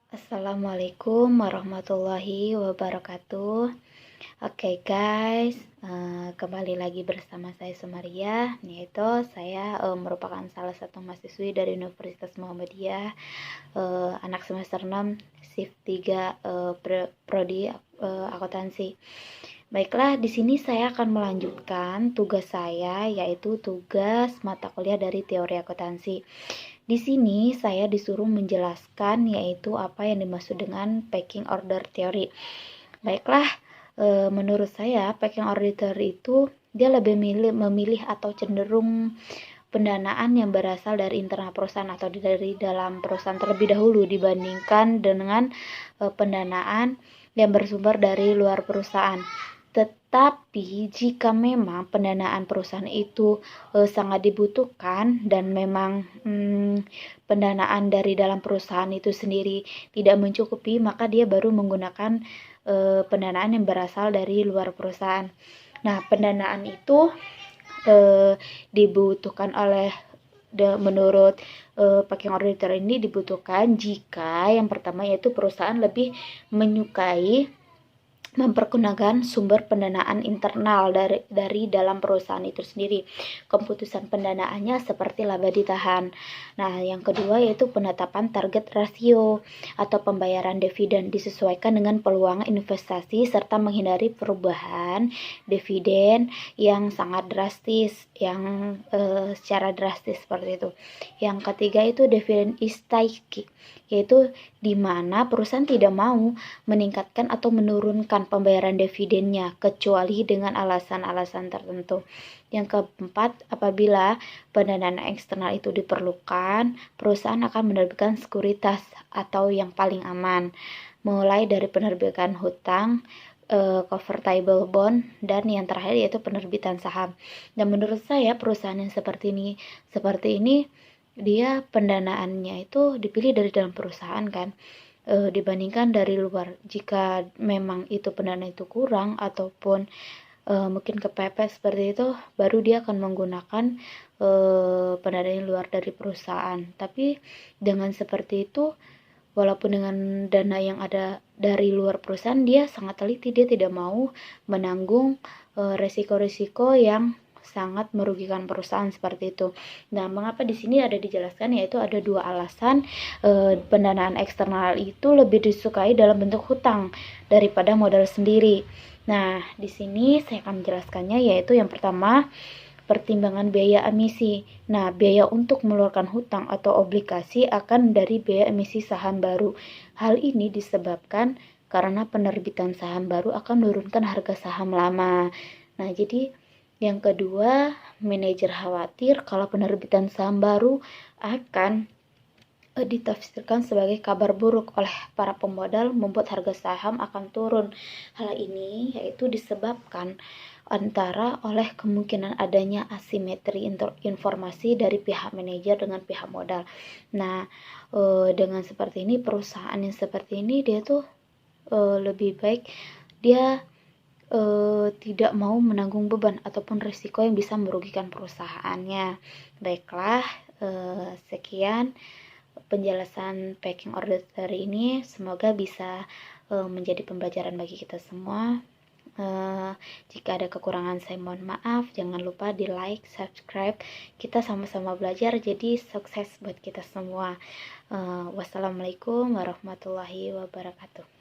Assalamualaikum warahmatullahi wabarakatuh. Oke guys, kembali lagi bersama saya Sumaria. Yaitu saya merupakan salah satu mahasiswi dari Universitas Muhammadiyah, anak semester 6 shift 3, prodi akuntansi. Baiklah, di sini saya akan melanjutkan tugas saya, yaitu tugas mata kuliah dari teori akuntansi. Di sini saya disuruh menjelaskan yaitu apa yang dimaksud dengan packing order theory. Baiklah, menurut saya packing order theory itu dia lebih memilih atau cenderung pendanaan yang berasal dari internal perusahaan atau dari dalam perusahaan terlebih dahulu dibandingkan dengan pendanaan yang bersumber dari luar perusahaan. Tetapi jika memang pendanaan perusahaan itu sangat dibutuhkan dan memang pendanaan dari dalam perusahaan itu sendiri tidak mencukupi, maka dia baru menggunakan pendanaan yang berasal dari luar perusahaan. Nah, pendanaan itu dibutuhkan oleh menurut packing order ini dibutuhkan jika yang pertama yaitu perusahaan lebih menyukai mempergunakan sumber pendanaan internal dari dalam perusahaan itu sendiri. Keputusan pendanaannya seperti laba ditahan. Nah, yang kedua yaitu penetapan target rasio atau pembayaran dividen disesuaikan dengan peluang investasi serta menghindari perubahan dividen yang sangat drastis, yang secara drastis seperti itu. Yang ketiga itu dividen istaiki, yaitu di mana perusahaan tidak mau meningkatkan atau menurunkan pembayaran dividennya kecuali dengan alasan-alasan tertentu. Yang keempat, apabila pendanaan eksternal itu diperlukan, perusahaan akan menerbitkan sekuritas atau yang paling aman, mulai dari penerbitan hutang, convertible bond, dan yang terakhir yaitu penerbitan saham. Dan menurut saya perusahaan yang seperti ini dia pendanaannya itu dipilih dari dalam perusahaan kan, dibandingkan dari luar. Jika memang itu pendanaan itu kurang ataupun mungkin kepepet seperti itu, baru dia akan menggunakan pendanaan luar dari perusahaan. Tapi dengan seperti itu, walaupun dengan dana yang ada dari luar perusahaan, dia sangat teliti, dia tidak mau menanggung resiko-resiko yang sangat merugikan perusahaan seperti itu. Nah, mengapa di sini ada dijelaskan yaitu ada dua alasan pendanaan eksternal itu lebih disukai dalam bentuk hutang daripada modal sendiri. Nah, di sini saya akan menjelaskannya yaitu yang pertama pertimbangan biaya emisi. Nah, biaya untuk mengeluarkan hutang atau obligasi akan dari biaya emisi saham baru. Hal ini disebabkan karena penerbitan saham baru akan menurunkan harga saham lama. Nah, jadi yang kedua, manajer khawatir kalau penerbitan saham baru akan ditafsirkan sebagai kabar buruk oleh para pemodal membuat harga saham akan turun. Hal ini yaitu disebabkan antara oleh kemungkinan adanya asimetri informasi dari pihak manajer dengan pihak modal. Nah, dengan seperti ini perusahaan yang seperti ini dia tuh lebih baik dia tidak mau menanggung beban ataupun risiko yang bisa merugikan perusahaannya. Baiklah, sekian penjelasan packing order hari ini. Semoga bisa menjadi pembelajaran bagi kita semua. Jika ada kekurangan saya mohon maaf. Jangan lupa di like, subscribe. Kita sama-sama belajar jadi sukses buat kita semua. Wassalamualaikum warahmatullahi wabarakatuh.